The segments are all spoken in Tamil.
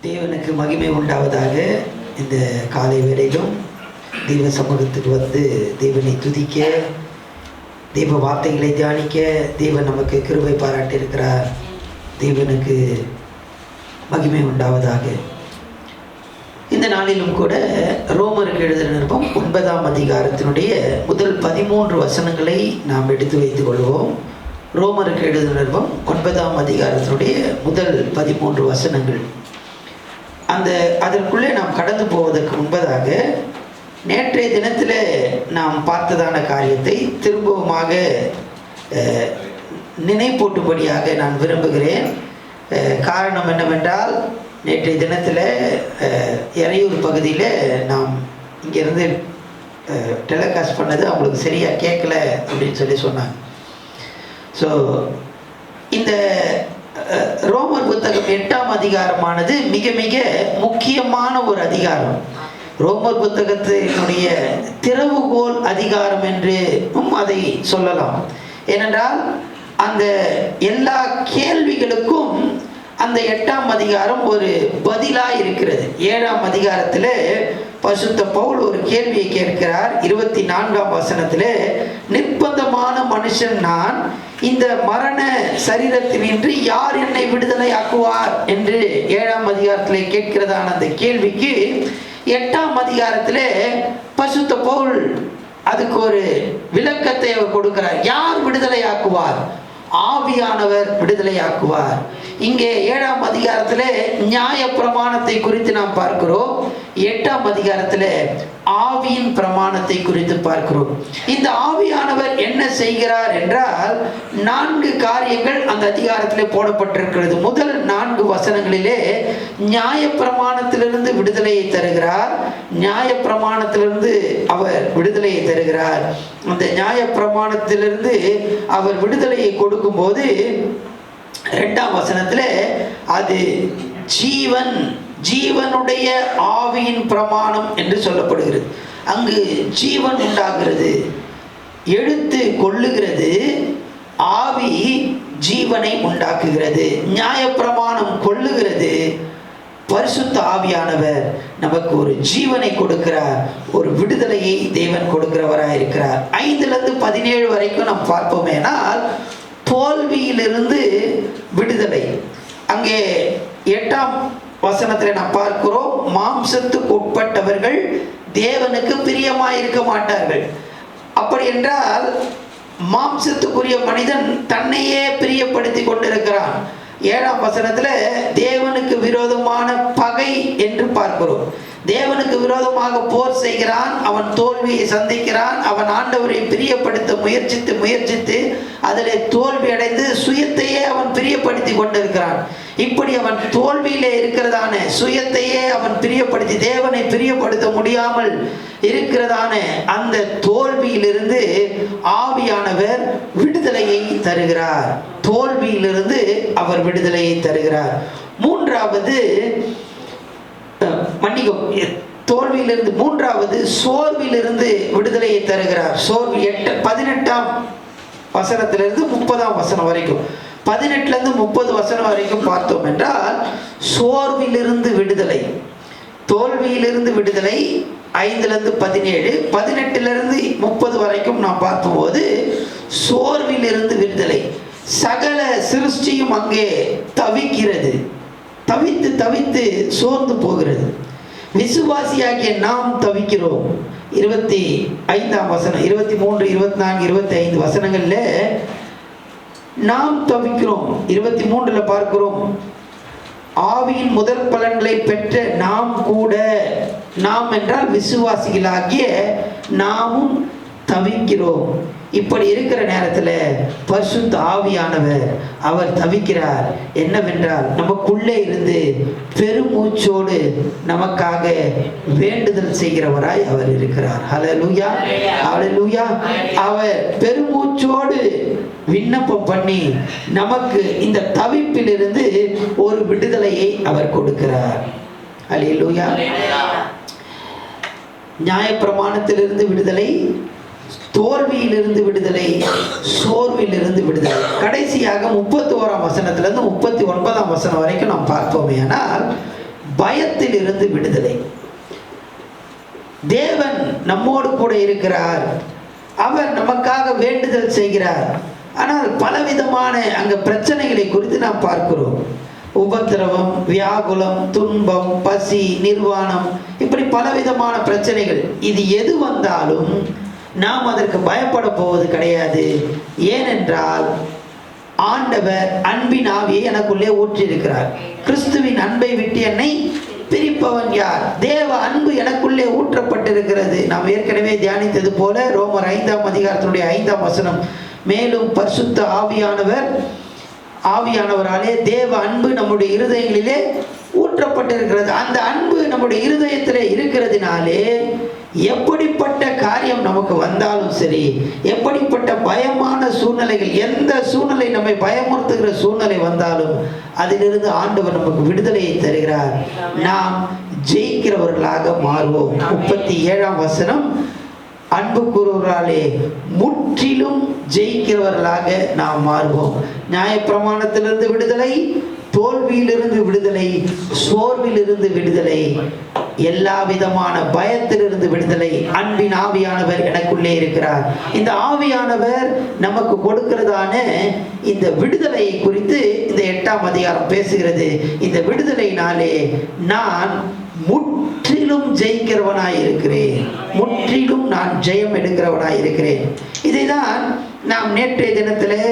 தேவனுக்கு மகிமை உண்டாவதாக. இந்த காலை வேளையிலும் தெய்வ சமூகத்துக்கு வந்து தேவனை துதிக்க, தெய்வ வார்த்தைகளை தியானிக்க தேவன் நமக்கு கிருபை பாராட்டியிருக்கிறார். தேவனுக்கு மகிமை உண்டாவதாக. இந்த நாளிலும் கூட ரோமருக்கு எழுதின நிருபம் 9ஆம் அதிகாரத்தினுடைய முதல் 13 வசனங்களை நாம் எடுத்து வைத்துக் கொள்வோம். ரோமருக்கு எழுதின நிருபம் 9ஆம் அதிகாரத்தினுடைய முதல் 13 வசனங்கள். அதற்குள்ளே நாம் கடந்து போவதற்கு முன்பதாக நேற்றைய தினத்தில் நாம் பார்த்ததான காரியத்தை திரும்பவுமாக நினைப்பூட்டும்படியாக நான் விரும்புகிறேன். காரணம் என்னவென்றால், நேற்றைய தினத்தில் எறையூர் பகுதியில் நாம் இங்கேருந்து டெலிகாஸ்ட் பண்ணது அவங்களுக்கு சரியாக கேட்கல அப்படின்னு சொல்லி சொன்னாங்க. ஸோ இந்த ரோமர் புத்தகம் 8ஆம் அதிகாரமானது மிக மிக முக்கியமான ஒரு அதிகாரம். ரோமர் புத்தகத்தினுடைய திறவுகோல் அதிகாரம் என்றும் அதை சொல்லலாம். ஏனென்றால் அந்த எல்லா கேள்விகளுக்கும் அந்த 8ஆம் அதிகாரம் ஒரு பதிலாக இருக்கிறது. 7ஆம் அதிகாரத்தில் பரிசுத்த பவுல் ஒரு கேள்வியை கேட்கிறார். 24ஆம் வசனத்தில், நிர்பந்தமான மனுஷன் நான், இந்த மரண சரீரத்தினின்று யார் என்னை விடுதலை ஆக்குவார் என்று 7ஆம் அதிகாரத்தில் கேட்கிறதான அந்த கேள்விக்கு 8ஆம் அதிகாரத்தில் பரிசுத்த பவுல் அதுக்கு ஒரு விளக்கத்தை அவர் கொடுக்கிறார். யார் விடுதலை ஆக்குவார்? ஆவியானவர் விடுதலை ஆக்குவார். இங்கே 7ஆம் அதிகாரத்தில் நியாய பிரமாணத்தை குறித்து நாம் பார்க்கிறோம். 8ஆம் அதிகாரத்தில் ஆவியின் பிரமாணத்தை குறித்து பார்க்கிறோம். இந்த ஆவியானவர் என்ன செய்கிறார் என்றால் 4 காரியங்கள் அந்த அதிகாரத்தில் போடப்பட்டிருக்கிறது. முதல் 4 வசனங்களிலே நியாய பிரமாணத்திலிருந்து விடுதலையை தருகிறார். நியாய பிரமாணத்திலிருந்து அவர் விடுதலையை தருகிறார். அந்த நியாய பிரமாணத்திலிருந்து அவர் விடுதலையை கொடுக்கும்போது 2ஆம் வசனத்தில் அது ஜீவனுடைய ஆவியின் பிரமாணம் என்று சொல்லப்படுகிறது. அங்கு ஜீவன் உண்டாகிறது, எழுத்து கொள்ளுகிறது, ஆவி ஜீவனை உண்டாக்குகிறது. நியாயப்பிரமாணம் கொள்ளுகிறது, பரிசுத்த ஆவியானவர் நமக்கு ஒரு ஜீவனை கொடுக்கிறார், ஒரு விடுதலையை தேவன் கொடுக்கிறவராக இருக்கிறார். 5லிருந்து 17 வரைக்கும் நாம் பார்ப்போமேனால் தோல்வியிலிருந்து விடுதலை. அங்கே 8ஆம் வசனத்தில் நாம் பார்க்கிறோம், மாம்சத்துக்கு உட்பட்டவர்கள் தேவனுக்கு பிரியமாயிருக்க மாட்டார்கள். அப்படி என்றால் மாம்சத்துக்குரிய மனிதன் தன்னையே பிரியப்படுத்தி கொண்டிருக்கிறான். 7ஆம் வசனத்தில் தேவனுக்கு விரோதமான பகை என்று பார்க்கிறோம். தேவனுக்கு விரோதமாக போர் செய்கிறான், அவன் தோல்வியை சந்திக்கிறான். அவன் ஆண்டவரை பிரியப்படுத்த முயற்சித்து அதில் தோல்வி அடைந்து சுயத்தையே அவன் பிரியப்படுத்தி கொண்டிருக்கிறான். இப்படி அவன் தோல்வியிலே இருக்கிறதான சுயத்தையே அவன் பிரியப்படுத்தி தேவனை பிரியப்படுத்த முடியாமல் இருக்கிறதான அந்த தோல்வியிலிருந்து ஆவியானவர் விடுதலையை தருகிறார். தோல்வியிலிருந்து அவர் விடுதலையை தருகிறார். மூன்றாவது சோர்விலிருந்து விடுதலையை தருகிறார். சோர்வு 18ஆம் வசனத்திலிருந்து 30ஆம் வசனம் வரைக்கும், 18லிருந்து 30 வசனம் வரைக்கும் பார்த்தோம் என்றால் சோர்விலிருந்து விடுதலை, தோல்வியிலிருந்து விடுதலை. 5லிருந்து 17, 18லிருந்து 30 வரைக்கும் நாம் பார்க்கும்போது சோர்விலிருந்து விடுதலை. சகல சிருஷ்டியும் அங்கே தவிக்கிறது, தவித்து சோர்ந்து போகிறது. விசுவாசியாகிய நாம் தவிக்கிறோம். 25ஆம் வசனம், 23, 24, 25 வசனங்கள்ல நாம் தவிக்கிறோம். 23ல பார்க்கிறோம், ஆவியின் முதல் பலன்களை பெற்ற நாம் கூட, நாம் என்றால் விசுவாசிகளாகிய நாமும் தவிக்கிறோம். இப்படி இருக்கிற நேரத்தில் பரிசுத்த ஆவியானவர் அவர் தவிக்கிறார். என்னவென்றால் நமக்குள்ளே இருந்து பெருமூச்சோடு நமக்காக வேண்டுதல் செய்கிறவராய் அவர் இருக்கிறார். ஹல்லேலூயா, ஹல்லேலூயா. அவர் பெருமூச்சோடு விண்ணப்பம் பண்ணி நமக்கு இந்த தவிப்பிலிருந்து ஒரு விடுதலையை அவர் கொடுக்கிறார். ஹல்லேலூயா. நியாயப்பிரமாணத்திலிருந்து விடுதலை, தோல்வியிலிருந்து விடுதலை, சோர்விலிருந்து விடுதலை. கடைசியாக 31ஆம் வசனத்திலிருந்து 39ஆம் வசனம் வரைக்கும் நாம் பார்ப்போமே. ஆனால் பயத்தில் இருந்து விடுதலை. தேவன் நம்மோடு கூட இருக்கிறார், அவர் நமக்காக வேண்டுதல் செய்கிறார். ஆனால் பலவிதமான அங்க பிரச்சனைகளை குறித்து நாம் பார்க்கிறோம். உபத்திரவம், வியாகுலம், துன்பம், பசி, நிர்வாணம், இப்படி பலவிதமான பிரச்சனைகள். இது எது வந்தாலும் நாம் அதற்கு பயப்பட போவது கிடையாது. ஏனென்றால் ஆண்டவர் அன்பின் ஆவியை எனக்குள்ளே ஊற்றியிருக்கிறார். கிறிஸ்துவின் அன்பை விட்டு என்னை பிரிப்பவன் யார்? தேவ அன்பு எனக்குள்ளே ஊற்றப்பட்டிருக்கிறது. நாம் ஏற்கனவே தியானித்தது போல ரோமர் 5ஆம் அதிகாரத்தினுடைய 5ஆம் வசனம், மேலும் பரிசுத்த ஆவியானவராலே தேவ அன்பு நம்முடைய இருதயங்களிலே ஊற்றப்பட்டிருக்கிறது. அந்த அன்பு நம்முடைய இருதயத்திலே இருக்கிறதுனாலே எப்படிப்பட்ட காரியம் நமக்கு வந்தாலும் சரி, எப்படிப்பட்ட பயமான சூழ்நிலைகள், எந்த சூழ்நிலை நம்மை பயமுறுத்துகிற சூழ்நிலை வந்தாலும் அதிலிருந்து ஆண்டவர் நமக்கு விடுதலையை தருகிறார். நாம் ஜெயிக்கிறவர்களாக மாறுவோம். 37ஆம் வசனம், அன்பு கூறுவராலே முற்றிலும் ஜெயிக்கிறவர்களாக நாம் மாறுவோம். நியாயப்பிரமாணத்திலிருந்து விடுதலை, தோல்வியிலிருந்து விடுதலை, சோர்விலிருந்து விடுதலை, எல்லா விதமான பயத்திலிருந்து விடுதலை. அன்பின் ஆவியானவர் எனக்குள்ளே இருக்கிறார். இந்த ஆவியானவர் நமக்கு கொடுக்கிறதான இந்த விடுதலையை குறித்து இந்த 8ஆம் அதிகாரம் பேசுகிறது. இந்த விடுதலையினாலே நான் முற்றிலும் ஜெயிக்கிறவனாய் இருக்கிறேன், முற்றிலும் நான் ஜெயம் எடுக்கிறவனாய் இருக்கிறேன். இதைதான் நாம் நேற்றைய தினத்திலே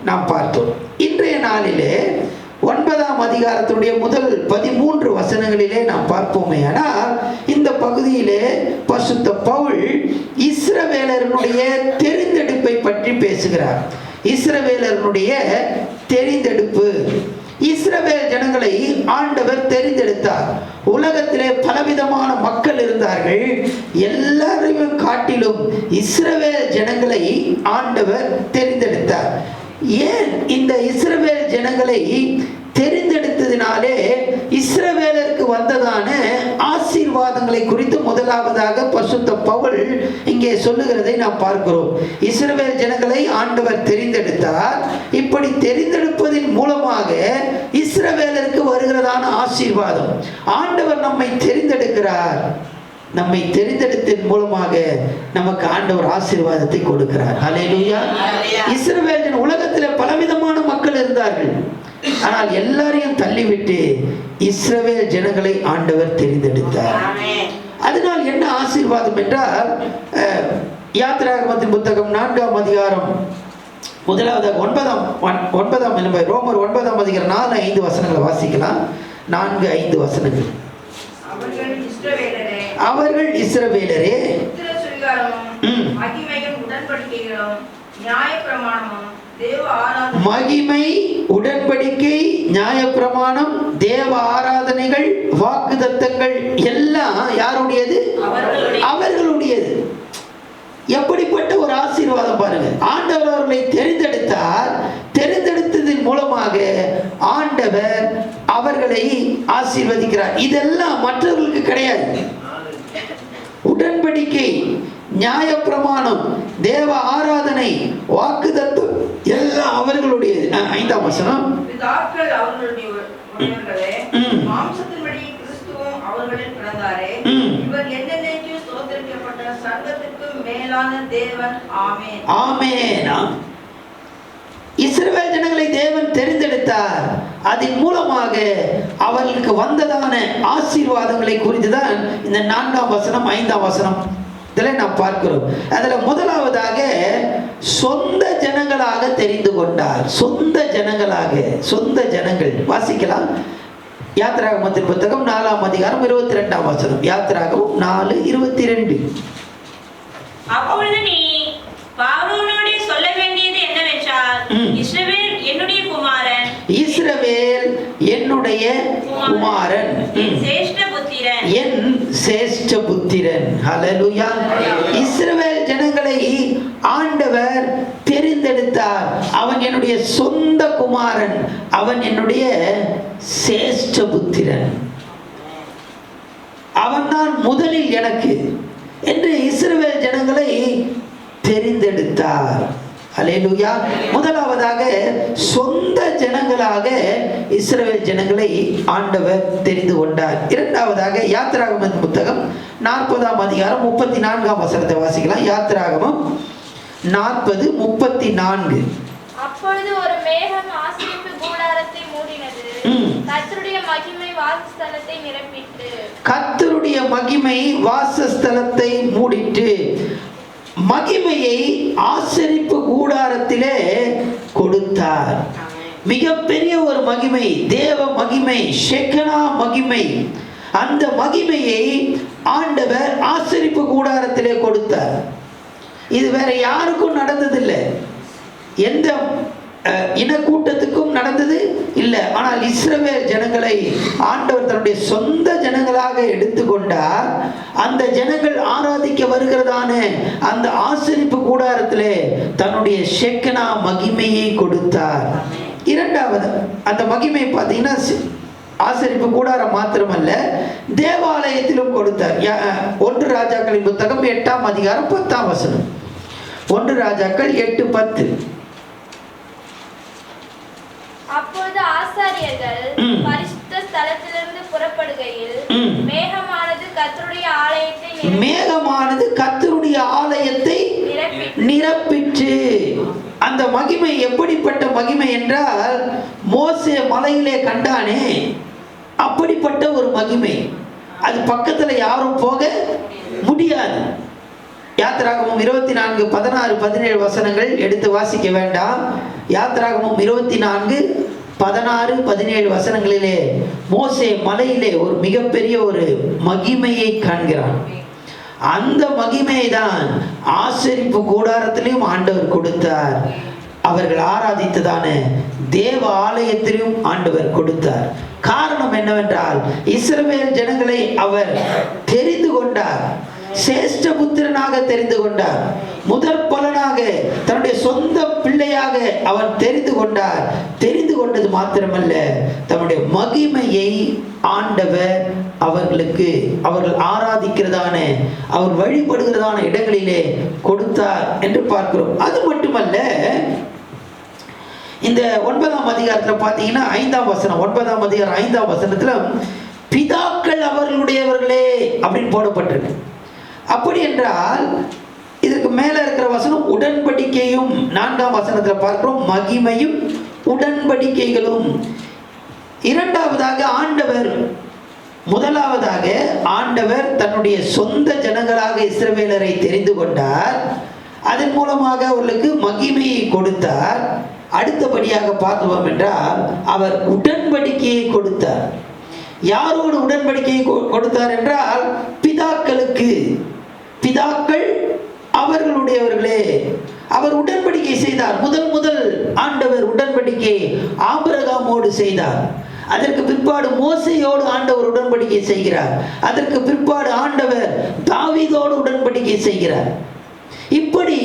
நாம் பார்த்தோம். இன்றைய நாளிலே 9ஆம் அதிகாரத்துடைய முதல் 13 வசனங்களிலே நாம் பார்ப்போமே. ஆனால் இந்த பகுதியிலே பரிசுத்த பவுல் இஸ்ரவேலர்களுடைய தெரிந்தெடுப்பை பற்றி பேசுகிறார். இஸ்ரவேலர்களுடைய தெரிந்தெடுப்பு. இஸ்ரவேல் ஜனங்களை ஆண்டவர் தெரிந்தெடுத்தார். உலகத்திலே பலவிதமான மக்கள் இருந்தார்கள். எல்லாரையும் காட்டிலும் இஸ்ரவேல் ஜனங்களை ஆண்டவர் தெரிந்தெடுத்தார். ஏன் இந்த இஸ்ரவேல் ஜனங்களை தெரிந்தெடுத்ததினாலே இஸ்ரவேலருக்கு வந்ததான ஆசீர்வாதங்களை குறித்து முதலாவதாக பரிசுத்த பவுல் இங்கே சொல்லுகிறதை நாம் பார்க்கிறோம். இஸ்ரவேல் ஜனங்களை ஆண்டவர் தெரிந்தெடுத்தார். இப்படி தெரிந்தெடுப்பதின் மூலமாக இஸ்ரவேலருக்கு வருகிறதான ஆசீர்வாதம். ஆண்டவர் நம்மை தெரிந்தெடுக்கிறார். நம்மை தெரிந்தெடுத்ததன் மூலமாக நமக்கு ஆண்டவர் ஆசீர்வாதத்தை கொடுக்கிறார். ஹல்லேலூயா. இஸ்ரவேல் உலகத்தில் பலவிதமான மக்கள் இருந்தார்கள். ஆனால் எல்லாரையும் தள்ளிவிட்டு இஸ்ரவேல் ஜனங்களை ஆண்டவர் தெரிந்தெடுத்தார். அதனால் என்ன ஆசீர்வாதம் என்றால், யாத்திராகமத்தின் புத்தகம் 4ஆம் அதிகாரம் முதலாவது 9ஆம் ரோமர் 9ஆம் அதிகாரம் 4-5 வசனங்களை வாசிக்கலாம். 4-5 வசனங்கள். அவர்கள் இஸ்ரவேலரே மகிமை, உடன்படிக்கை, நியாயப்பிரமாணம், தேவ ஆராதனைகள், வாக்குத்தத்தங்கள் எல்லாம் யாருடையது? அவர்களுடையது. எப்படிப்பட்ட ஒரு ஆசீர்வாதம் பாருங்க. ஆண்டவர் அவர்களை தெரிந்தெடுத்தார். தெரிந்தெடுத்ததன் மூலமாக ஆண்டவர் அவர்களை ஆசீர்வதிக்கிறார். இதெல்லாம் மற்றவர்களுக்கு கிடையாது. உடன்படிக்கை, நியாயப்பிரமாணம், தேவ ஆராதனை, வாக்குத்தத்தம் எல்லாம் அவர்களுடையது. 5ஆம் வசனம், இஸ்ரவேல் ஜனங்களை தேவன் தெரிந்தெடுத்தார். அதன் மூலமாக அவர்களுக்கு வந்ததான ஆசீர்வாதங்களை குறித்துதான் இந்த 4ஆம் வசனம் 5ஆம் வசனம் இதில் நாம் பார்க்கிறோம். அதில் முதலாவதாக சொந்த ஜனங்களாக தெரிந்து கொண்டார். சொந்த ஜனங்களாக, சொந்த ஜனங்கள். வாசிக்கலாம். யாத்திராகமத்தின் புத்தகம் 4ஆம் அதிகாரம் 22ஆம் வசனம். யாத்திராகமம் 4:22. அப்பொழுது நீ பார்வோனோடு சொல்ல வேண்டியது என்னவென்றால், இஸ்ரவேல் என்னுடைய குமாரன், இஸ்ரவேல் என்னுடைய குமாரன், என் சேஷ்ட புத்திரன், என் சேஷ்ட புத்திரன். ஹல்லேலூயா. இஸ்ரவேல் ஜனங்களை ஆண்டவர் தெரிந்தெடுத்தார். அவன் என்னுடைய சொந்த குமாரன், அவன் என்னுடைய சேஷ்ட புத்திரன், அவன் தான் முதலில் எனக்கு என்று இஸ்ரவேல் ஜனங்களை தெரிந்தெடுத்தார். அல்லேலூயா. முதலாவதாக சொந்த ஜனங்களாக இஸ்ரவேல் ஜனங்களை ஆண்டவர் தெரிந்து கொண்டார். இரண்டாவதாக யாத்திராகமம் புத்தகம் 40ஆம் அதிகாரம் 34ஆம் வசனத்தை வாசிக்கலாம். யாத்திராகமம் 40:34. அப்பொழுது ஒரு மேகம் ஆசரிப்பு கூடாரத்தை மூடினது. கர்த்தருடைய மகிமை வாசஸ்தலத்தை நிரப்பிட்டு. கர்த்தருடைய மகிமை வாசஸ்தலத்தை மூடிட்டு. மகிமையை ஆசரிப்பு கூடாரத்திலே கொடுத்தார். மிகப்பெரிய ஒரு மகிமை, தேவ மகிமை, ஷெக்கனா மகிமை. அந்த மகிமையை ஆண்டவர் ஆசரிப்பு கூடாரத்திலே கொடுத்தார். இது வேற யாருக்கும் நடந்ததில்லை, எந்த இனக்கூட்டத்துக்கும் நடந்தது இல்லை. ஆனால் இஸ்ரவேல் ஜனங்களை ஆண்டவர் தன்னுடைய சொந்த ஜனங்களாக எடுத்துக்கொண்டார். அந்த ஜனங்கள் ஆராதிக்க வருகிறதான அந்த ஆசரிப்பு கூடாரத்திலே தன்னுடைய ஷெக்கனா மகிமையை கொடுத்தார். இரண்டாவது அந்த மகிமை பார்த்தீங்கன்னா ஆசரிப்பு கூடாரம் மாத்திரமல்ல, தேவாலயத்திலும் கொடுத்தார். 1 ராஜாக்களின் புத்தகம் 8ஆம் அதிகாரம் 10ஆம் வசனம். 1 ராஜாக்கள் 8:10. அப்போது ஆசாரியர்கள் பரிசுத்த ஸ்தலத்திலிருந்து புறப்படுகையில் மேகமானது கர்த்தருடைய ஆலயத்தை நிரப்பிற்று. அந்த மகிமை எப்படிப்பட்ட மகிமை என்றால், மோசே மலையிலே கண்டானே அப்படிப்பட்ட ஒரு மகிமை. அது பக்கத்துல யாரும் போக முடியாது. யாத்திராகமம் 24, 16, 17 வசனங்கள் எடுத்து வாசிக்க வேண்டாம். யாத்திராகமம் 24, 16, 17 வசனங்களிலே மோசே மலையிலே ஒரு மிகப்பெரிய ஒரு மகிமையை காண்கிறான். அந்த மகிமையை தான் ஆசரிப்பு கூடாரத்திலும் ஆண்டவர் கொடுத்தார். அவர்கள் ஆராதித்ததான தேவ ஆலயத்திலும் ஆண்டவர் கொடுத்தார். காரணம் என்னவென்றால், இஸ்ரவேல் ஜனங்களை அவர் தெரிந்து கொண்டார். சேஷ்ட புத்திரனாக தெரிந்து கொண்டார். முதற் பலனாக தன்னுடைய சொந்த பிள்ளையாக அவர் தெரிந்து கொண்டார். தெரிந்து கொண்டது மாத்திரமல்ல, தன்னுடைய மகிமையை ஆண்டவர் அவர்களுக்கு, அவர்கள் ஆராதிக்கிறதான, அவர் வழிபடுகிறதான இடங்களிலே கொடுத்தார் என்று பார்க்கிறோம். அது மட்டுமல்ல, இந்த 9ஆம் அதிகாரத்தில் பார்த்தீங்கன்னா 5ஆம் வசனம், 9ஆம் அதிகாரம் 5ஆம் வசனத்தில் பிதாக்கள் அவர்களுடையவர்களே அப்படின்னு போடப்பட்டிருக்கு. அப்படி என்றால் இதற்கு மேல இருக்கிற வசனம் உடன்படிக்கையும், 4ஆம் வசனத்தில் பார்க்கிறோம் மகிமையும் உடன்படிக்கைகளும். இரண்டாவதாக ஆண்டவர், முதலாவதாக ஆண்டவர் தன்னுடைய சொந்த ஜனங்களாக இஸ்ரவேலரை தெரிந்து கொண்டார். அதன் மூலமாக அவர்களுக்கு மகிமையை கொடுத்தார். அடுத்தபடியாக பார்த்துவோம் என்றால் அவர் உடன்படிக்கையை கொடுத்தார். யாரோடு உடன்படிக்கையை கொடுத்தார் என்றால் பிதாக்களுக்கு. பிதாக்கள் அவர்களுடையவர்களே. அவர் உடன்படிக்கை செய்தார். முதல் ஆண்டவர் உடன்படிக்கை ஆபிரகாமோடு செய்தார். அதற்கு பிற்பாடு மோசேயோடு ஆண்டவர் உடன்படிக்கை செய்கிறார். அதற்கு பிற்பாடு ஆண்டவர் தாவீதோடு உடன்படிக்கை செய்கிறார். இப்படி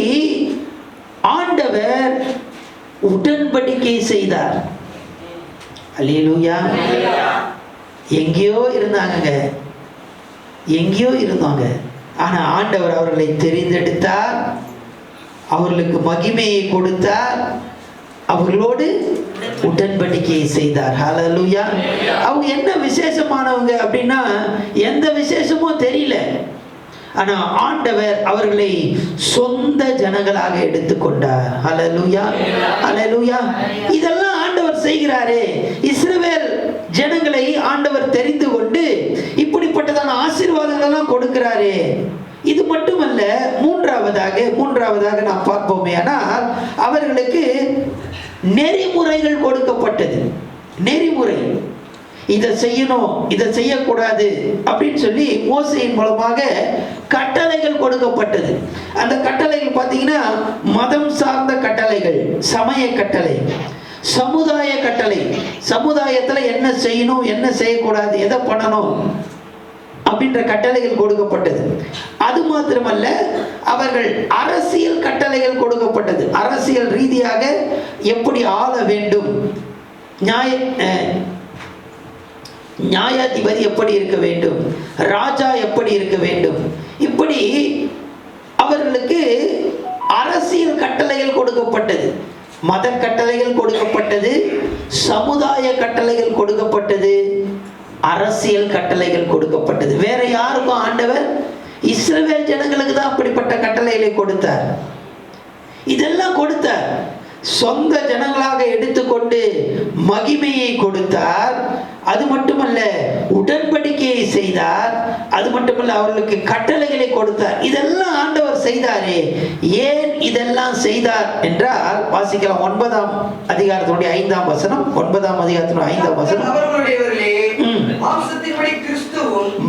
ஆண்டவர் உடன்படிக்கை செய்தார். அல்லேலூயா. எங்கேயோ இருந்தாங்க. ஆனா ஆண்டவர் அவர்களை தெரிந்தெடுத்தார், அவர்களுக்கு மகிமையை கொடுத்தார், அவர்களோடு உடன்படிக்கையை செய்தார். ஹல்லேலூயா. அவங்க என்ன விசேஷமானவங்க அப்படின்னா, எந்த விசேஷமும் தெரியல. ஆனா ஆண்டவர் அவர்களை சொந்த ஜனங்களாக எடுத்துக்கொண்டார். ஹல்லேலூயா, ஹல்லேலூயா. இதெல்லாம் ஆண்டவர் செய்கிறாரே. இஸ்ரவேல் ஜனங்களை ஆண்டவர் தெரிந்து கொண்டு இப்படிப்பட்டதான ஆசீர்வாதங்கள் எல்லாம் கொடுக்கிறாரே. இது மட்டுமல்ல, மூன்றாவதாக நாம் பார்ப்போமே, ஆனால் அவர்களுக்கு நெறிமுறைகள் கொடுக்கப்பட்டது. நெறிமுறை, இதை செய்யணும், இதை செய்யக்கூடாது அப்படின்னு சொல்லி மோசேயின் மூலமாக கட்டளைகள் கொடுக்கப்பட்டது. அந்த கட்டளைகள் பார்த்தீங்கன்னா மதம் சார்ந்த கட்டளைகள், சமய கட்டளை, சமுதாய கட்டளை. சமுதாயத்தில் என்ன செய்யணும், என்ன செய்யக்கூடாது, எதை பண்ணணும் அப்படின்ற கட்டளைகள் கொடுக்கப்பட்டது. அது மாத்திரமல்ல, அவர்கள் அரசியல் கட்டளைகள் கொடுக்கப்பட்டது. அரசியல் ரீதியாக எப்படி ஆள வேண்டும், நியாயாதிபதி எப்படி இருக்க வேண்டும், ராஜா எப்படி இருக்க வேண்டும், இப்படி அவர்களுக்கு அரசியல் கட்டளைகள் கட்டளைகள் கொடுக்கப்பட்டது, மத கட்டளைகள் கொடுக்கப்பட்டது, சமுதாய கட்டளைகள் கொடுக்கப்பட்டது, அரசியல் கட்டளைகள் கொடுக்கப்பட்டது. வேற யாருக்கும் ஆண்டவர் இஸ்ரவேல் ஜனங்களுக்கு தான் அப்படிப்பட்ட கட்டளைகளை கொடுத்தார். இதெல்லாம் கொடுத்தார். சொந்த ஜனங்களாக எடுத்துக்கொண்டு மகிமையை கொடுத்தார். அது மட்டுமல்ல, உடன்படிக்கையை செய்தார். அது மட்டுமல்ல, அவர்களுக்கு கட்டளைகளை கொடுத்தார். இதெல்லாம் ஆண்டவர் செய்தாரே. ஏன் இதெல்லாம் செய்தார் என்றால், வாசிக்கலாம் 9ஆம் அதிகாரத்தினுடைய 5ஆம் வசனம். 9ஆம் அதிகாரத்தினுடைய 5ஆம் வசனம்.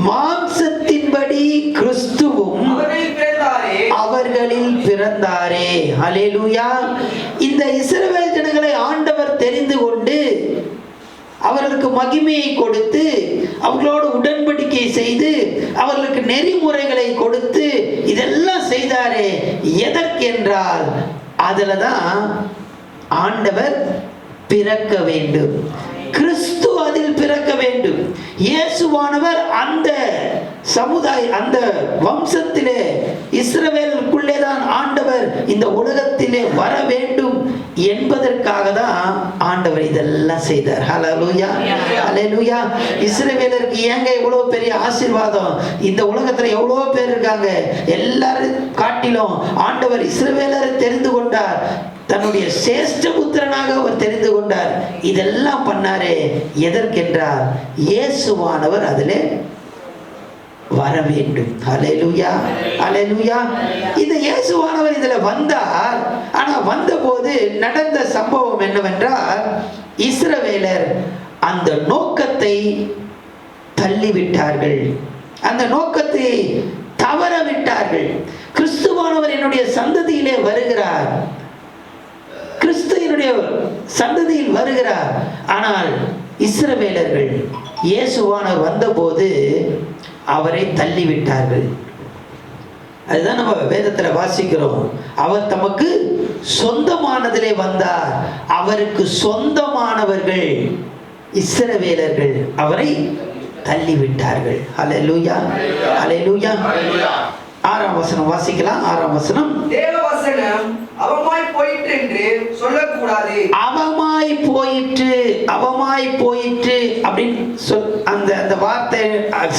மாம்சத்தின்படி கிறிஸ்துவும் அவர்களில் பிறந்தாரே. ஹல்லேலூயா. இந்த இஸ்ரவேல் ஜனங்களை ஆண்டவர் தெரிந்து கொண்டு அவர்களுக்கு மகிமையை கொடுத்து, அவர்களோடு உடன்படிக்கை செய்து, அவர்களுக்கு நெறிமுறைகளை கொடுத்து இதெல்லாம் செய்தாரே. எதற்கென்றால், அதுல தான் ஆண்டவர் பிறக்க வேண்டும். கிறிஸ்து அதில் பிறக்க வேண்டும். இயேசுவானவர் அந்த சமுதாய, அந்த வம்சத்திலே, இஸ்ரவேலுக்குள்ளே தான் ஆண்டவர் இந்த உலகத்திலே வர வேண்டும் என்பதற்காக தான் ஆண்டவர் இதெல்லாம் செய்தார். ஹல்லேலூயா, ஹல்லேலூயா. இஸ்ரவேலருக்கு ஏங்க இவ்வளவு பெரிய ஆசீர்வாதம்? இந்த உலகத்துல எவ்வளவு பேர் இருக்காங்க. எல்லாரும் காட்டிலும் ஆண்டவர் இஸ்ரவேலரை தெரிந்து கொண்டார். தன்னுடைய சேஷ்ட புத்திரனாக அவர் தெரிந்து கொண்டார். இதெல்லாம் பண்ணாரே. எதற்கென்றால், இயேசுவானவர் அதிலே வர வேண்டும். ஹல்லேலூயா, ஹல்லேலூயா. இந்த இயேசுவானவர் இதுல வந்தார். ஆனா வந்தபோது நடந்த சம்பவம் என்னவென்றால், இஸ்ரவேலர் அந்த நோக்கத்தை தள்ளிவிட்டார்கள். அந்த நோக்கத்தை தவற விட்டார்கள். கிறிஸ்துவானவர் என்னுடைய சந்ததியிலே வருகிறார், கிறிஸ்துவினுடைய சந்ததியில் வருகிறார். ஆனால் இஸ்ரவேலர்கள் இயேசுவானவர் வந்தபோது அவரை தள்ளிவிட்டார்கள். அதுதான் நம்ம வேதத்தில் வாசிக்கிறோம். அவர் தமக்கு சொந்தமானதிலே வந்தார். அவருக்கு சொந்தமானவர்கள் இஸ்ரவேலர்கள் அவரை தள்ளிவிட்டார்கள். ஹல்லேலூயா, ஹல்லேலூயா. 6ஆம் வசனம் வாசிக்கலாம். 6ஆம் வசனம். தேவ வசனம் அவமாய் போயிற்று என்று சொல்லக்கூடாது. அவமாய் போயிற்று, அவமாய் போயிற்று அப்படின்னு அந்த வார்த்தை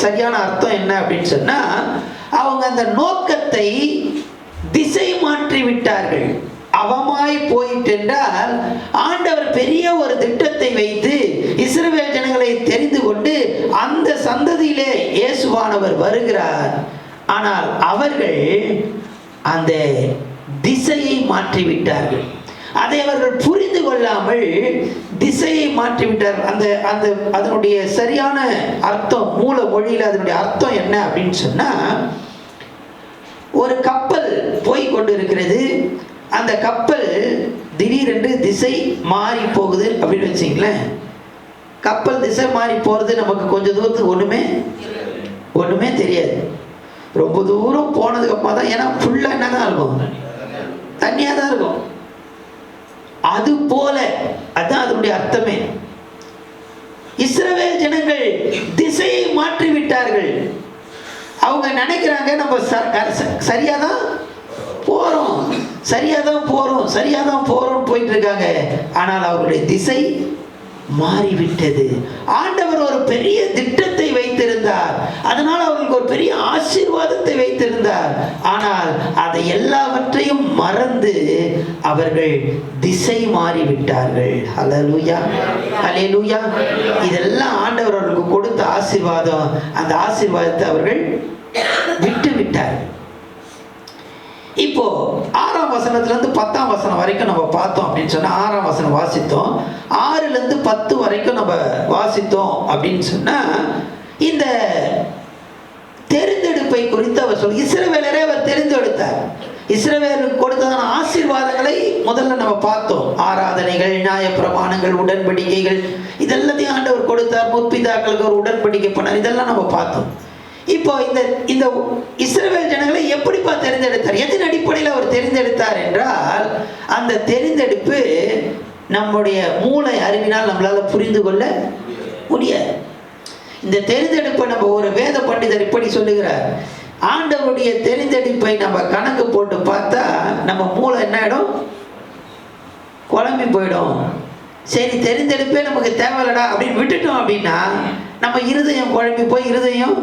சரியான அர்த்தம் என்ன அப்படின்னு சொன்னா, அவங்க அந்த நோக்கத்தை திசை மாற்றி விட்டார்கள். அவமாய் போயிற்று என்றால், ஆண்டவர் பெரிய ஒரு திட்டத்தை வைத்து இஸ்ரவேல் ஜனங்களை தெரிந்து கொண்டு அந்த சந்ததியிலே இயேசுவானவர் வருகிறார். ஆனால் அவர்கள் அந்த திசையை மாற்றிவிட்டார்கள். அதை அவர்கள் புரிந்து கொள்ளாமல் திசையை மாற்றிவிட்டார்கள். அந்த அந்த அதனுடைய சரியான அர்த்தம், மூல மொழியில் அதனுடைய அர்த்தம் என்ன அப்படின்னு சொன்னா, ஒரு கப்பல் போய் கொண்டிருக்கிறது. அந்த கப்பல் திடீரென்று திசை மாறி போகுது அப்படின்னு வச்சிங்களேன். கப்பல் திசை மாறி போறது நமக்கு கொஞ்சம் தூரத்துக்கு ஒண்ணுமே தெரியாது. ரொம்ப தூரம் போனதுக்கு அப்புறமா தான், ஏன்னா ஃபுல்லா என்னதான் இருக்கும், தண்ணியா தான் இருக்கும். அது போல, அதுதான் அதனுடைய அர்த்தமே. இஸ்ரவேல் ஜனங்கள் திசையை மாற்றி விட்டார்கள். அவங்க நினைக்கிறாங்க நம்ம சரியாதான் போறோம், சரியாதான் போறோம், சரியாதான் போறோம் போயிட்டு இருக்காங்க. ஆனால் அவருடைய திசை மாறிவிட்டது. ஆண்டவர் ஒரு பெரிய திட்டத்தை வைத்திருந்தார். அதனால் அவர்களுக்கு ஒரு பெரிய ஆசீர்வாதத்தை வைத்திருந்தார். ஆனால் அதை எல்லாவற்றையும் மறந்து அவர்கள் திசை மாறிவிட்டார்கள். ஹல்லேலூயா, ஹல்லேலூயா. இதெல்லாம் ஆண்டவர் அவர்களுக்கு கொடுத்த ஆசீர்வாதம். அந்த ஆசீர்வாதத்தை அவர்கள் விட்டு விட்டார்கள். இப்போ 6ஆம் வசனத்திலிருந்து 10ஆம் வசனம் வரைக்கும் நம்ம பார்த்தோம் அப்படின்னு சொன்னா, 6ஆம் வசனம் வாசித்தோம், 6லிருந்து 10 வரைக்கும் நம்ம வாசித்தோம் அப்படின்னு சொன்னா, இந்த தெரிந்தெடுப்பை குறித்து அவர் சொல்லி, இஸ்ரவேலரை அவர் தெரிந்தெடுத்தார். இஸ்ரவேலுக்கு கொடுத்ததான ஆசீர்வாதங்களை முதல்ல நம்ம பார்த்தோம். ஆராதனைகள், நியாயப்பிரமாணங்கள், உடன்படிக்கைகள், இதெல்லாத்தையும் ஆண்டவர் கொடுத்தார். முற்பிதாக்களுக்கு ஒரு உடன்படிக்கை பண்ணார். இதெல்லாம் நம்ம பார்த்தோம். இப்போ இந்த இஸ்ரவேல் ஜனங்களை எப்படிப்பா தெரிந்தெடுத்தார்? எதன் அடிப்படையில் அவர் தெரிந்தெடுத்தார் என்றால், அந்த தெரிந்தெடுப்பு நம்முடைய மூளை அறிவினால் நம்மளால புரிந்து கொள்ள முடியாது. இந்த தெரிந்தெடுப்பை நம்ம ஒரு வேத பண்டிதர் இப்படி சொல்லுகிறார், ஆண்டவருடைய தெரிந்தெடுப்பை நம்ம கணக்கு போட்டு பார்த்தா நம்ம மூளை என்ன ஆயிடும், குழம்பி போயிடும். சரி, தெரிந்தெடுப்பே நமக்கு தேவையில்லடா அப்படின்னு விட்டுட்டோம் அப்படின்னா நம்ம இருதயம் குழம்பி போய் இருதயம்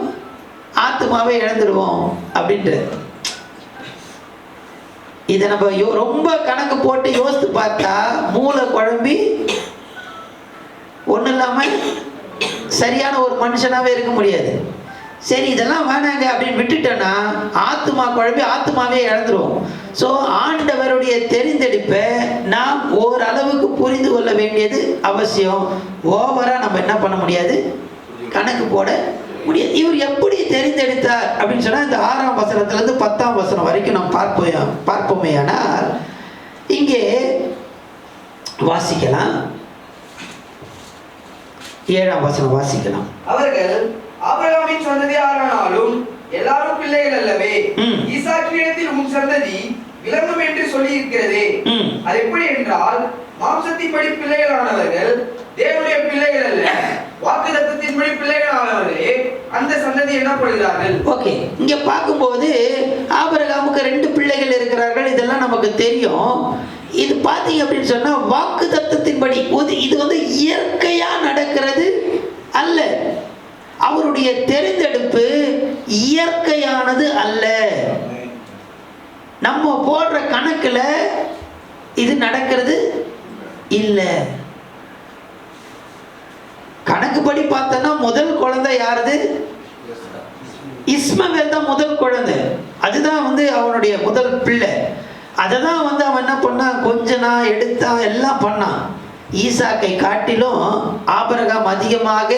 ஆத்மாவே இழந்துடுவோம் அப்படின்ட்டு. இதை நம்ம ரொம்ப கணக்கு போட்டு யோசித்து பார்த்தா மூளை குழம்பி ஒன்றும் இல்லாமல் சரியான ஒரு மனுஷனாகவே இருக்க முடியாது. சரி, இதெல்லாம் வேணாங்க அப்படின்னு விட்டுட்டோன்னா ஆத்மா குழம்பி ஆத்மாவே இழந்துருவோம். ஸோ ஆண்டவருடைய தெரிந்தெடுப்பை நாம் ஓரளவுக்கு புரிந்து கொள்ள வேண்டியது அவசியம். ஓவராக நம்ம என்ன பண்ண முடியாது, கணக்கு போட முடியாது. இவர் எப்படி தெரிந்தெடுத்தார் அப்படின்னு சொன்னால் இந்த 6ஆம் வசனத்திலிருந்து 10ஆம் வசனம் வரைக்கும் நாம் பார்ப்போமே. ஆனால் இங்கே வாசிக்கலாம். 7ஆம் வசனம் வாசிக்கலாம். அவர்கள் ஆபிரகாமின் சந்ததியாரானாலும் எல்லாரும் பிள்ளைகள் அல்லவே. ஈசாக்கினிடத்தில் உன் சந்ததி விளங்கும் என்று சொல்லி இருக்கிறதே. அது எப்படி என்றால் மாம்சத்தின்படி பிள்ளைகளானவர்கள் தேவனுடைய பிள்ளைகள் அல்ல, வாக்குத்தத்தத்தின்படி பிள்ளைகளானவர்களே அந்த சந்ததி என்னப்படுகிறார்கள். ஓகே, இங்க பார்க்கும்போது ஆபிரகாமுக்கு 2 பிள்ளைகள் இருக்கிறார்கள். இதெல்லாம் நமக்கு தெரியும். இது பார்த்தீங்க அப்படின்னு சொன்னா வாக்குத்தத்தத்தின்படி இது வந்து இயற்கையா நடக்கிறது அல்ல. அவருடைய தெரிந்தெடுப்பு இயற்கையானது அல்ல. நம்ம போடுற கணக்குல இது நடக்கிறது இல்லை. கணக்குப்படி பார்த்தோன்னா முதல் குழந்தை யாருது? இஸ்மவேல் தான் முதல் குழந்தை. அதுதான் வந்து அவனுடைய முதல் பிள்ளை. அதை தான் வந்து அவன் என்ன பண்ணான், கொஞ்ச நாள் எடுத்தான், எல்லாம் பண்ணான். ஈசாக்கை காட்டிலும் ஆபிரகாம் அதிகமாக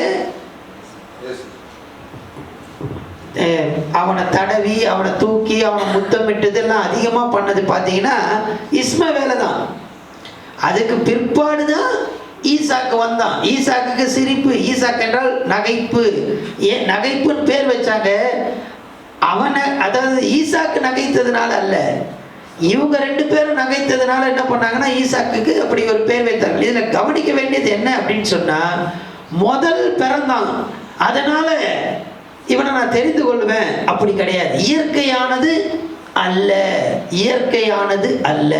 அவனை தடவி அவனை தூக்கி அவனை முத்தமிட்டதெல்லாம் அதிகமாக பண்ணது பார்த்தீங்கன்னா இஸ்மவேலை தான். அதுக்கு பிற்பாடு தான் ஈசாக்கு வந்தான். ஈசாக்குக்கு சிரிப்பு, ஈசாக்கு என்றால் நகைப்பு. ஏன் நகைப்புன்னு பேர் வச்சாங்க? அவனை, அதாவது ஈசாக்கு நகைத்ததுனால அல்ல, இவங்க 2 பேரும் நகைத்ததுனால என்ன பண்ணாங்கன்னா ஈசாக்குக்கு அப்படி ஒரு பேர் வைத்தாங்க. இதில் கவனிக்க வேண்டியது என்ன அப்படின்னு சொன்னால், முதல் பிறந்தான் அதனால இவனை நான் தெரிந்து கொள்வேன் அப்படி கிடையாது. இயற்கையானது அல்ல, இயற்கையானது அல்ல.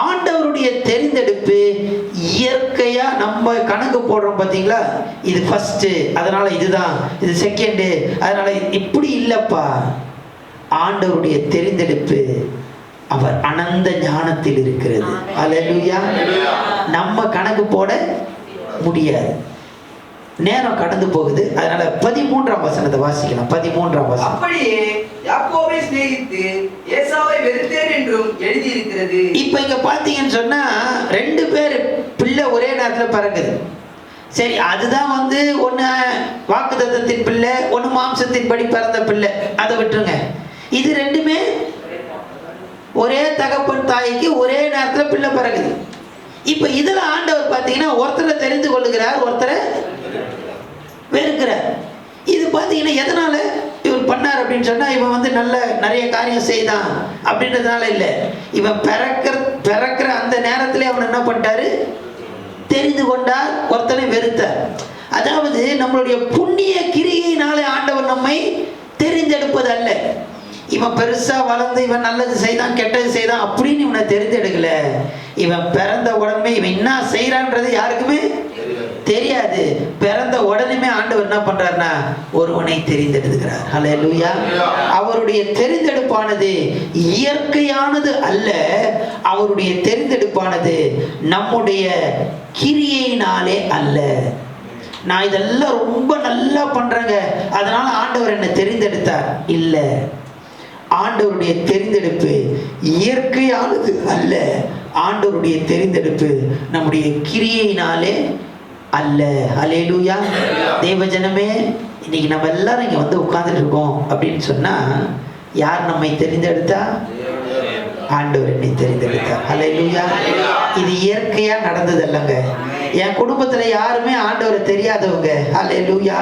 ஆண்டவருடைய தெரிந்தெடுப்பு இயற்கையா நம்ம கணக்கு போடுறோம் பார்த்தீங்களா, இது ஃபர்ஸ்ட் அதனால இதுதான், இது செகண்டு அதனால இப்படி இல்லப்பா. ஆண்டவருடைய தெரிந்தெடுப்பு அவர் அனந்த ஞானத்தில் இருக்கிறது. அல்லேலூயா. நம்ம கணக்கு போட முடியாது, நேரம் கடந்து போகுது. அதனால 13ஆம் வசனத்தை வாசிக்கலாம். 13ஆம் வசனம். அப்படியே யாக்கோபை சிநேகித்து ஏசாவை வெறுத்தேன் என்றும் எழுதி இருக்கிறது. இப்போ இங்க பாத்தீங்கன்னு சொன்னா 2 பேர் பிள்ளை ஒரே நேரத்தில் பிறகுது. சரி, அதுதான் வந்து ஒன்று வாக்குத்தத்தத்தின் பிள்ளை, ஒன்று மாம்சத்தின் படி பிறந்த பிள்ளை, அதை விட்டுருங்க. இது 2மே ஒரே தகப்பன் தாய்க்கு ஒரே நேரத்தில் பிள்ளை பிறகுது. இப்போ இதில் ஆண்டவர் பார்த்தீங்கன்னா ஒருத்தரை தெரிந்து கொள்ளுகிறார், ஒருத்தரை வெறுக்கிறார். இது பார்த்தீங்கன்னா எதனால இவர் பண்ணார் அப்படின்னு சொன்னால், இவன் வந்து நிறைய காரியம் செய்தான் அப்படின்றதுனால இல்லை. இவன் பிறக்கிற அந்த நேரத்திலே அவன் என்ன பண்ணிட்டாரு, தெரிந்து கொண்டார், ஒருத்தனை வெறுத்தார். அதாவது நம்மளுடைய புண்ணிய கிரியினாலே ஆண்டவர் நம்மை தெரிந்தெடுப்பது அல்ல. இவன் பெருசா வளர்ந்து இவன் நல்லது செய்தான் கெட்டது செய்தான் அப்படின்னு இவனை தெரிந்தெடுக்கல. இவன் பிறந்த உடனே இவன் என்ன செய்யறான்றது யாருக்குமே தெரியாது. பிறந்த உடனே ஆண்டவர் என்ன பண்றாருன்னா ஒருவனை தெரிந்தெடுக்கிறார். ஹல்லேலூயா. அவருடைய தெரிந்தெடுப்பானது இயற்கையானது அல்ல. அவருடைய தெரிந்தெடுப்பானது நம்முடைய கிரியையினாலே அல்ல. நான் இதெல்லாம் ரொம்ப நல்லா பண்றேங்க அதனால ஆண்டவர் என்னை தெரிந்தெடுத்தார் இல்ல. ஆண்டவருடைய தெரிந்தெடுப்பு இயற்கையானது அல்ல. ஆண்டவருடைய தெரிந்தெடுப்பு நம்முடைய கிரியையினாலே அல்ல. ஹல்லேலூயா. தேவஜனமே, இன்னைக்கு நம்ம எல்லாரும் இங்க வந்து உட்கார்ந்துட்டு இருக்கோம் அப்படின்னு சொன்னா யார் நம்மை தெரிந்தெடுத்தா? ஆண்டவர் என்னை தெரிந்தெடுத்தார். ஹல்லேலூயா. இது இயற்கையா நடந்தது அல்லங்க. என் குடும்பத்துல யாருமே ஆண்டவரை தெரியாதவங்க. அல்லேலூயா.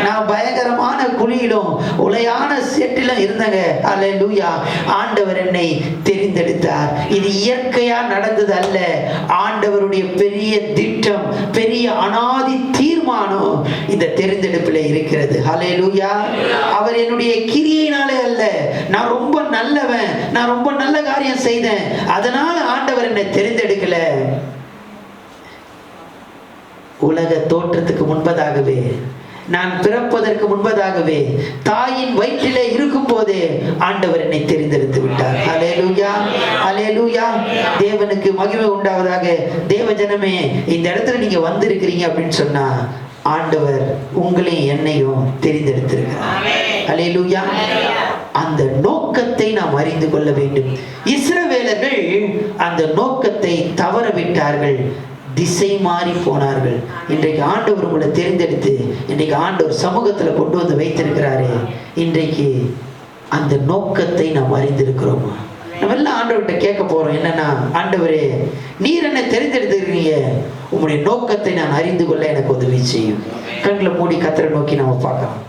நான் பயங்கரமான குழியிலும் உளையான சேற்றிலும் இருந்தங்க. அல்லேலூயா. ஆண்டவர் என்னை தெரிந்தெடுத்தார். இது இயற்கையா நடந்தது அல்ல. ஆண்டவருடைய பெரிய திட்டம், பெரிய அனாதி தீர்மானம் இந்த தெரிந்தெடுப்பில் இருக்கிறது. அல்லேலூயா. அவர் என்னுடைய கிரியையினாலே அல்ல, நான் ரொம்ப நல்லவன், நான் ரொம்ப நல்ல காரியம் செய்தேன், அதனால ஆண்டவர் என்னை தெரிந்தெடுக்கல. உலக தோற்றத்துக்கு முன்பதாகவே, நான் பிறப்பதற்கு முன்பதாகவே, தாயின் வயிற்றிலே இருக்கும் போதே ஆண்டவர் என்னை தெரிந்தெடுத்து விட்டார். அல்லேலூயா, அல்லேலூயா. தேவனுக்கு மகிமை உண்டாவதாக. தேவ ஜனமே, இந்த இடத்துல நீங்க வந்திருக்கிறீங்க அப்படின்னு சொன்னா ஆண்டவர் உங்களையும் என்னையும் தெரிந்தெடுத்திருக்கிறார். அல்லேலூயா. அந்த நோக்கத்தை நாம் அறிந்து கொள்ள வேண்டும். இஸ்ரவேலர்கள் அந்த நோக்கத்தை தவற விட்டார்கள், திசை மாறி போனார்கள். இன்றைக்கு ஆண்டவர் உங்களை தெரிந்தெடுத்து இன்றைக்கு ஆண்டவர் சமூகத்தில் கொண்டு வந்து வைத்திருக்கிறாரே, இன்றைக்கு அந்த நோக்கத்தை நாம் அறிந்திருக்கிறோமா? நம்ம எல்லாம் ஆண்டவர்கிட்ட கேட்க போறோம், என்னன்னா, ஆண்டவரே, நீர் என்னை தெரிந்தெடுத்துக்கிறீங்க, உங்களுடைய நோக்கத்தை நான் அறிந்து கொள்ள எனக்கு உதவி செய்யும். கண்களை மூடி கர்த்தரை நோக்கி நம்ம பார்க்கலாம்.